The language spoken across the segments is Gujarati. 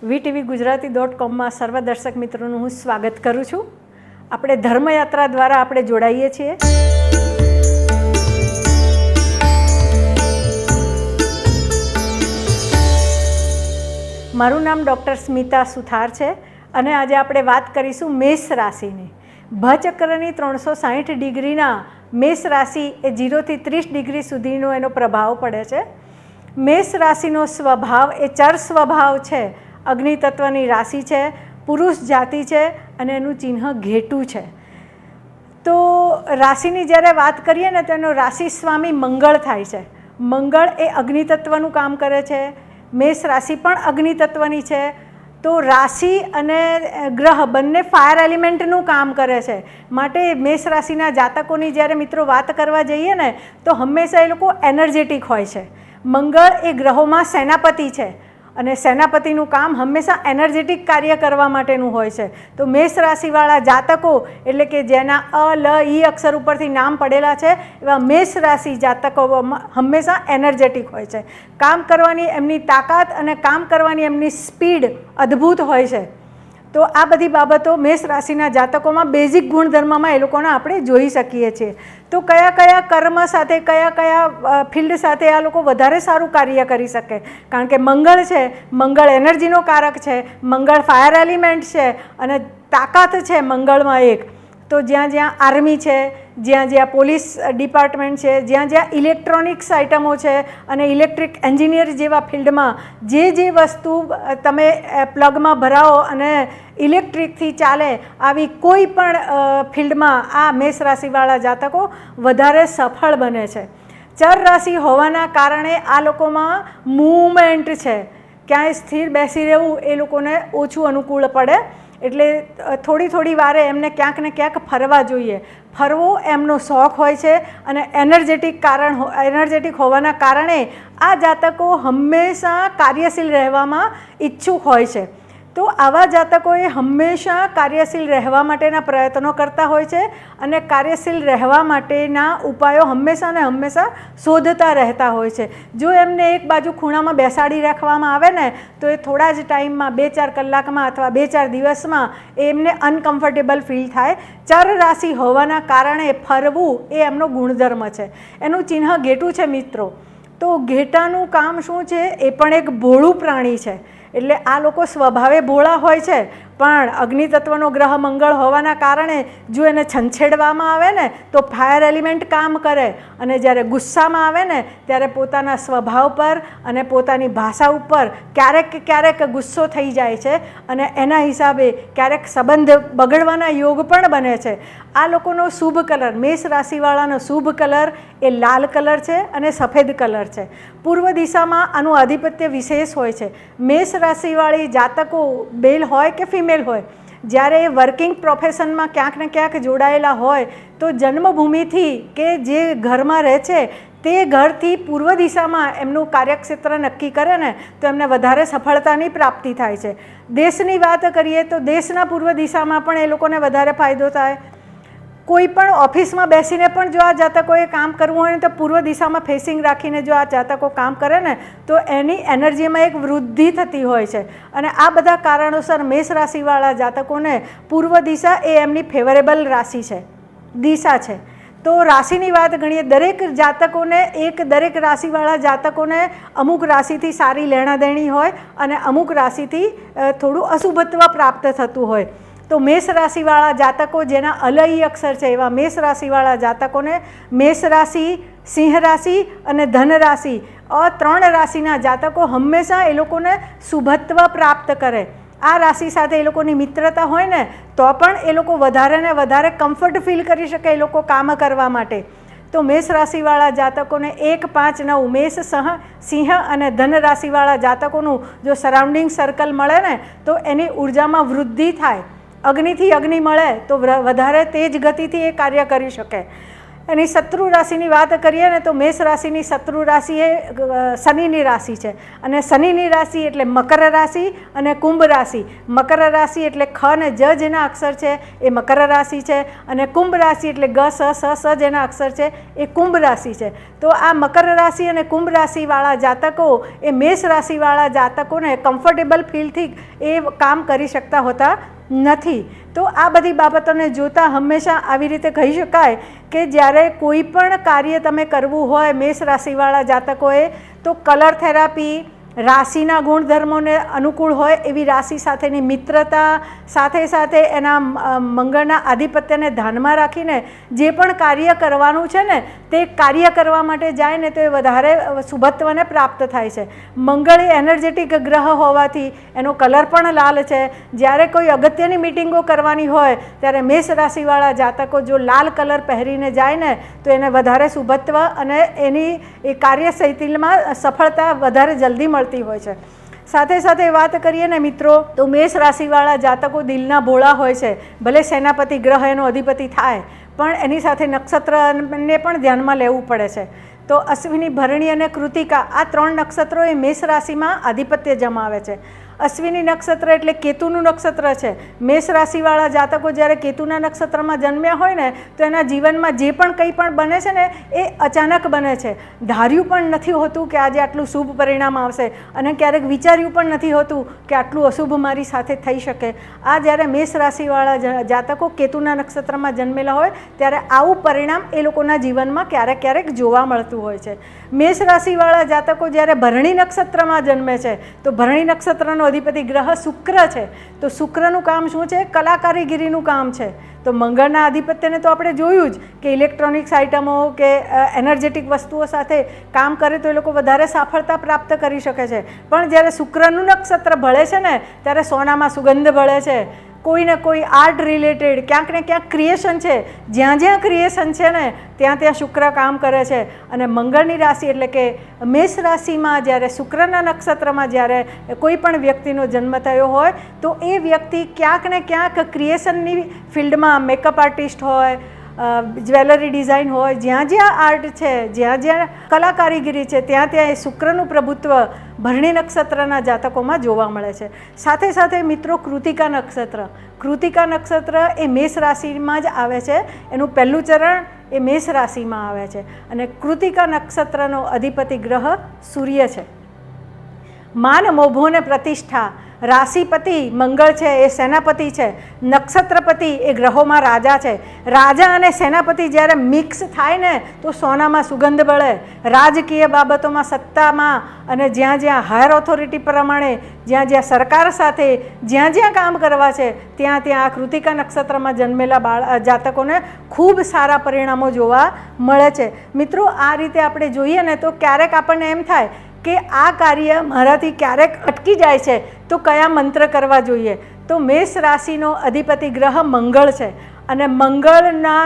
VTV Gujarati.com સર્વ દર્શક મિત્રોનું હું સ્વાગત કરું છું. આપણે ધર્મયાત્રા દ્વારા આપણે જોડાઈએ છીએ. મારું નામ ડૉક્ટર સ્મિતા સુથાર છે અને આજે આપણે વાત કરીશું મેષ રાશિની. ભચક્રની 360 ડિગ્રીના મેષ રાશિ એ 0 થી 30 ડિગ્રી સુધીનો એનો પ્રભાવ પડે છે. મેષ રાશિનો સ્વભાવ એ ચર સ્વભાવ છે. અગ્નિ તત્વની રાશિ છે, પુરુષ જાતિ છે અને એનું ચિહ્ન ઘેટું છે. તો રાશિની જ્યારે વાત કરીએ ને તો એનો રાશિ સ્વામી મંગળ થાય છે. મંગળ એ અગ્નિ તત્વનું કામ કરે છે. મેષ રાશિ પણ અગ્નિ તત્વની છે. તો રાશિ અને ગ્રહ બંને ફાયર એલિમેન્ટનું કામ કરે છે. માટે મેષ રાશિના જાતકોની જ્યારે મિત્રો વાત કરવા જઈએ ને તો હંમેશા એ લોકો એનર્જેટિક હોય છે. મંગળ એ ગ્રહોમાં સેનાપતિ છે અને સેનાપતિનું કામ હંમેશા એનર્જેટિક કાર્ય કરવા માટેનું હોય છે. તો મેષ રાશિવાળા જાતકો એટલે કે જેના અ લ ઈ અક્ષર ઉપરથી નામ પડેલા છે એવા મેષ રાશિ જાતકો હંમેશા એનર્જેટિક હોય છે. કામ કરવાની એમની તાકાત અને કામ કરવાની એમની સ્પીડ અદ્ભુત હોય છે. તો આ બધી બાબતો મેષ રાશિના જાતકોમાં બેઝિક ગુણધર્મમાં એ લોકોને આપણે જોઈ શકીએ છીએ. તો કયા કયા કર્મ સાથે કયા ફિલ્ડ સાથે આ લોકો વધારે સારું કાર્ય કરી શકે? કારણ કે મંગળ છે, મંગળ એનર્જીનો કારક છે, મંગળ ફાયર એલિમેન્ટ છે અને તાકાત છે મંગળમાં એક. તો જ્યાં જ્યાં આર્મી છે, જ્યાં જ્યાં પોલીસ ડિપાર્ટમેન્ટ છે, જ્યાં જ્યાં ઇલેક્ટ્રોનિક્સ આઇટમો છે અને ઇલેક્ટ્રિક એન્જિનિયર જેવા ફિલ્ડમાં જે વસ્તુ તમે પ્લગમાં ભરાવો અને ઇલેક્ટ્રિકથી ચાલે આવી કોઈ પણ ફિલ્ડમાં આ મેષ રાશિવાળા જાતકો વધારે સફળ બને છે. ચર રાશિ હોવાના કારણે આ લોકોમાં મૂવમેન્ટ છે. ક્યાંય સ્થિર બેસી રહેવું એ લોકોને ઓછું અનુકૂળ પડે. એટલે થોડી વારે એમને ક્યાંક ને ક્યાંક ફરવા જોઈએ. ફરવો એમનો શોખ હોય છે અને એનર્જેટિક હોવાના કારણે આ જાતકો હંમેશા કાર્યશીલ રહેવામાં ઈચ્છુક હોય છે. તો આવા જાતકોએ હંમેશા કાર્યશીલ રહેવા માટેના પ્રયત્નો કરતા હોય છે અને કાર્યશીલ રહેવા માટેના ઉપાયો હંમેશા શોધતા રહેતા હોય છે. જો એમને એક બાજુ ખૂણામાં બેસાડી રાખવામાં આવે ને તો એ થોડા જ ટાઈમમાં 2-4 કલાકમાં અથવા 2-4 દિવસમાં એમને અનકમ્ફર્ટેબલ ફીલ થાય. ચર રાશિ હોવાના કારણે ફરવું એ એમનો ગુણધર્મ છે. એનું ચિહ્ન ઘેટું છે મિત્રો. તો ઘેટાનું કામ શું છે? એ પણ એક ભોળું પ્રાણી છે. એટલે આ લોકો સ્વભાવે ભોળા હોય છે પણ અગ્નિ તત્વનો ગ્રહ મંગળ હોવાના કારણે જો એને છંછેડવામાં આવે ને તો ફાયર એલિમેન્ટ કામ કરે અને જ્યારે ગુસ્સામાં આવે ને ત્યારે પોતાના સ્વભાવ પર અને પોતાની ભાષા ઉપર ક્યારેક ગુસ્સો થઈ જાય છે અને એના હિસાબે ક્યારેક સંબંધ બગડવાના યોગ પણ બને છે. આ લોકોનો શુભ કલર, મેષ રાશિવાળાનો શુભ કલર એ લાલ કલર છે અને સફેદ કલર છે. પૂર્વ દિશામાં આનું આધિપત્ય વિશેષ હોય છે. મેષ રાશિવાળી જાતકો મેલ હોય કે ફિમેલ હોય, જ્યારે એ વર્કિંગ પ્રોફેશનમાં ક્યાંક ને ક્યાંક જોડાયેલા હોય તો જન્મભૂમિથી કે જે ઘરમાં રહે છે તે ઘરથી પૂર્વ દિશામાં એમનું કાર્યક્ષેત્ર નક્કી કરે ને તો એમને વધારે સફળતાની પ્રાપ્તિ થાય છે. દેશની વાત કરીએ તો દેશના પૂર્વ દિશામાં પણ એ લોકોને વધારે ફાયદો થાય. કોઈ પણ ઓફિસમાં બેસીને પણ જો આ જાતકોએ કામ કરવું હોય ને તો પૂર્વ દિશામાં ફેસિંગ રાખીને જો આ જાતકો કામ કરે ને તો એની એનર્જીમાં એક વૃદ્ધિ થતી હોય છે. અને આ બધા કારણોસર મેષ રાશિવાળા જાતકોને પૂર્વ દિશા એ એમની ફેવરેબલ રાશિ છે, દિશા છે. તો રાશિની વાત ગણીએ, દરેક રાશિવાળા જાતકોને અમુક રાશિથી સારી લેણાદેણી હોય અને અમુક રાશિથી થોડું અશુભત્વ પ્રાપ્ત થતું હોય. તો મેષ રાશિવાળા જાતકો જેના અલઈ અક્ષર છે એવા મેષ રાશિવાળા જાતકોને મેષ રાશિ, સિંહ રાશિ અને ધન રાશિ આ 3 રાશિના જાતકો હંમેશા એ લોકોને શુભત્વ પ્રાપ્ત કરે. આ રાશિ સાથે એ લોકોની મિત્રતા હોય ને તો પણ એ લોકો વધારે ને વધારે કમ્ફર્ટ ફીલ કરી શકે એ લોકો કામ કરવા માટે. તો મેષ રાશિવાળા જાતકોને 1, 5, 9 મેષ, સિંહ અને ધન રાશિવાળા જાતકોનું જો સરાઉન્ડિંગ સર્કલ મળે ને તો એની ઉર્જામાં વૃદ્ધિ થાય. અગ્નિથી અગ્નિ મળે તો વધારે તેજ ગતિથી એ કાર્ય કરી શકે. એની શત્રુ રાશિની વાત કરીએ ને તો મેષ રાશિની શત્રુ રાશિ એ શનિની રાશિ છે અને શનિની રાશિ એટલે મકર રાશિ અને કુંભ રાશિ. મકર રાશિ એટલે ખ ને જ જેના અક્ષર છે એ મકર રાશિ છે અને કુંભ રાશિ એટલે ગ સ જેના અક્ષર છે એ કુંભ રાશિ છે. તો આ મકર રાશિ અને કુંભ રાશિવાળા જાતકો એ મેષ રાશિવાળા જાતકોને કમ્ફર્ટેબલ ફીલથી એ કામ કરી શકતા હોતા નથી. તો આ બધી બાબતોને જોતાં હંમેશા આવી રીતે કહી શકાય કે જ્યારે કોઈ પણ કાર્ય તમે કરવું હોય મેષ રાશિવાળા જાતકોએ તો કલર થેરાપી, રાશિના ગુણધર્મોને અનુકૂળ હોય એવી રાશિ સાથેની મિત્રતા, સાથે સાથે એના મંગળના આધિપત્યને ધ્યાનમાં રાખીને જે પણ કાર્ય કરવાનું છે ને તે કાર્ય કરવા માટે જાય ને તો એ વધારે શુભત્વને પ્રાપ્ત થાય છે. મંગળ એ એનર્જેટિક ગ્રહ હોવાથી એનો કલર પણ લાલ છે. જ્યારે કોઈ અગત્યની મિટિંગો કરવાની હોય ત્યારે મેષ રાશિવાળા જાતકો જો લાલ કલર પહેરીને જાય ને તો એને વધારે શુભત્વ અને એની એ કાર્યશૈલીમાં સફળતા વધારે જલ્દી મળતી હોય છે. સાથે સાથે વાત કરીએ ને મિત્રો તો મેષ રાશિવાળા જાતકો દિલના ભોળા હોય છે. ભલે સેનાપતિ ગ્રહ એનો અધિપતિ થાય પણ એની સાથે નક્ષત્રને પણ ધ્યાનમાં લેવું પડે છે. તો અશ્વિની, ભરણી અને કૃતિકા આ 3 નક્ષત્રો એ મેષ રાશિમાં આધિપત્ય જમાવે છે. અશ્વિની નક્ષત્ર એટલે કેતુનું નક્ષત્ર છે. મેષ રાશિવાળા જાતકો જ્યારે કેતુના નક્ષત્રમાં જન્મ્યા હોય ને તો એના જીવનમાં જે પણ કંઈ પણ બને છે ને એ અચાનક બને છે. ધાર્યું પણ નથી હોતું કે આજે આટલું શુભ પરિણામ આવશે અને ક્યારેક વિચાર્યું પણ નથી હોતું કે આટલું અશુભ મારી સાથે થઈ શકે. આ જ્યારે મેષ રાશિવાળા જાતકો કેતુના નક્ષત્રમાં જન્મેલા હોય ત્યારે આવું પરિણામ એ લોકોના જીવનમાં ક્યારેક ક્યારેક જોવા મળતું હોય છે. મેષ રાશિવાળા જાતકો જ્યારે ભરણી નક્ષત્રમાં જન્મે છે તો ભરણી નક્ષત્રનો અધિપતિ ગ્રહ શુક્ર છે. તો શુક્રનું કામ શું છે? કલાકારીગીરીનું કામ છે. તો મંગળના આધિપત્યને તો આપણે જોયું જ કે ઇલેક્ટ્રોનિક્સ આઇટમો કે એનર્જેટિક વસ્તુઓ સાથે કામ કરે તો એ લોકો વધારે સફળતા પ્રાપ્ત કરી શકે છે. પણ જ્યારે શુક્રનું નક્ષત્ર ભળે છે ને ત્યારે સોનામાં સુગંધ ભળે છે. કોઈ ને કોઈ આર્ટ રિલેટેડ ક્યાંક ને ક્યાંક ક્રિએશન છે. જ્યાં જ્યાં ક્રિએશન છે ને ત્યાં ત્યાં શુક્ર કામ કરે છે. અને મંગળની રાશિ એટલે કે મેષ રાશિમાં જ્યારે શુક્રના નક્ષત્રમાં જ્યારે કોઈ પણ વ્યક્તિનો જન્મ થયો હોય તો એ વ્યક્તિ ક્યાંક ને ક્યાંક ક્રિએશનની ફિલ્ડમાં મેકઅપ આર્ટિસ્ટ હોય, જ્વેલરી ડિઝાઇન હોય, જ્યાં જ્યાં આર્ટ છે, જ્યાં જ્યાં કલાકારીગીરી છે ત્યાં ત્યાં એ શુક્રનું પ્રભુત્વ ભરણી નક્ષત્રના જાતકોમાં જોવા મળે છે. સાથે સાથે મિત્રો કૃતિકા નક્ષત્ર એ મેષ રાશિમાં જ આવે છે. એનું પહેલું ચરણ એ મેષ રાશિમાં આવે છે અને કૃતિકા નક્ષત્રનો અધિપતિ ગ્રહ સૂર્ય છે. માન, મોભો ને પ્રતિષ્ઠા, રાશિપતિ મંગળ છે એ સેનાપતિ છે. નક્ષત્રપતિ એ ગ્રહોમાં રાજા છે. રાજા અને સેનાપતિ જ્યારે મિક્સ થાય ને તો સોનામાં સુગંધ બળે. રાજકીય બાબતોમાં, સત્તામાં અને જ્યાં જ્યાં હાયર ઓથોરિટી પ્રમાણે જ્યાં જ્યાં સરકાર સાથે જ્યાં જ્યાં કામ કરવા છે ત્યાં ત્યાં આ કૃતિકા નક્ષત્રમાં જન્મેલા જાતકોને ખૂબ સારા પરિણામો જોવા મળે છે. મિત્રો આ રીતે આપણે જોઈએ ને તો ક્યારેક આપણને એમ થાય કે આ કાર્ય મારાથી ક્યારેક અટકી જાય છે તો કયા મંત્ર કરવા જોઈએ. તો મેષ રાશિનો અધિપતિ ગ્રહ મંગળ છે અને મંગળના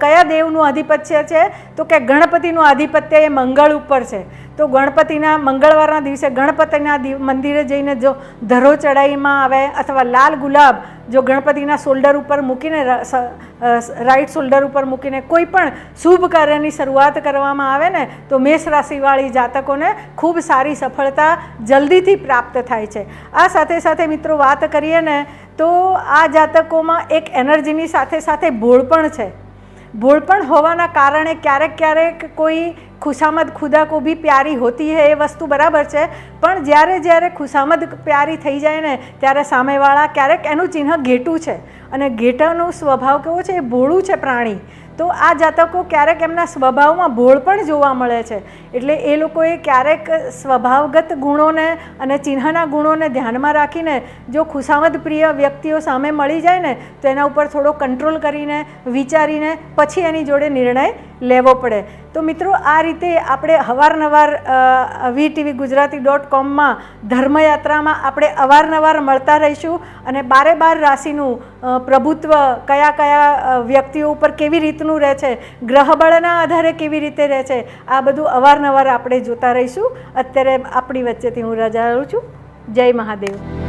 કયા દેવનું આધિપત્ય છે તો કે ગણપતિનું આધિપત્ય એ મંગળ ઉપર છે. તો ગણપતિના મંગળવારના દિવસે ગણપતિના મંદિરે જઈને જો ધરો ચડાવવામાં આવે અથવા લાલ ગુલાબ જો ગણપતિના શોલ્ડર ઉપર મૂકીને રાઈટ શોલ્ડર ઉપર મૂકીને કોઈ પણ શુભ કાર્યની શરૂઆત કરવામાં આવે ને તો મેષ રાશિવાળી જાતકોને ખૂબ સારી સફળતા જલ્દીથી પ્રાપ્ત થાય છે. આ સાથે સાથે મિત્રો વાત કરીએ ને તો આ જાતકોમાં એક એનર્જીની સાથે સાથે ભોળપણ છે. ભોળપણ હોવાના કારણે ક્યારેક ક્યારેક કોઈ खुशामद खुदा को भी प्यारी होती है ये वस्तु बराबर है पण ज्यारे ज्यारे खुशामद प्यारी थई जाए ने त्यारे सामेवाळा क्यारेक एनुं चिन्ह घेटुं छे अने घेटानो स्वभाव केवो छे भोळुं छे प्राणी तो आ जातको क्यारेक एमना स्वभावमां भोळपण जोवा मळे छे एटले ए लोकोए क्यारेक स्वभावगत गुणोने अने चिन्हना गुणोने ध्यानमां राखीने जो खुशामद प्रिय व्यक्तिओ सामे मळी जाय ने तो एना उपर थोड़ो कंट्रोल करीने विचारीने पछी एनी जोड़े निर्णय लेवो पड़े। तो मित्रों आ रीते आपणे अवारनवार VTV-Gujarati.com में धर्मयात्रा में आपणे अवारनवार मळता रहीशुं अने बारे बार राशिनुं प्रभुत्व कया कया व्यक्तिओ पर केवी रीतनुं रहे छे ग्रहबळना आधारे केवी रीते रहे छे आ बधुं अवारनवार आपणे जोता रहीशुं। अत्यारे आपणी वच्चेथी हुं रजा लઉં છું। जय महादेव।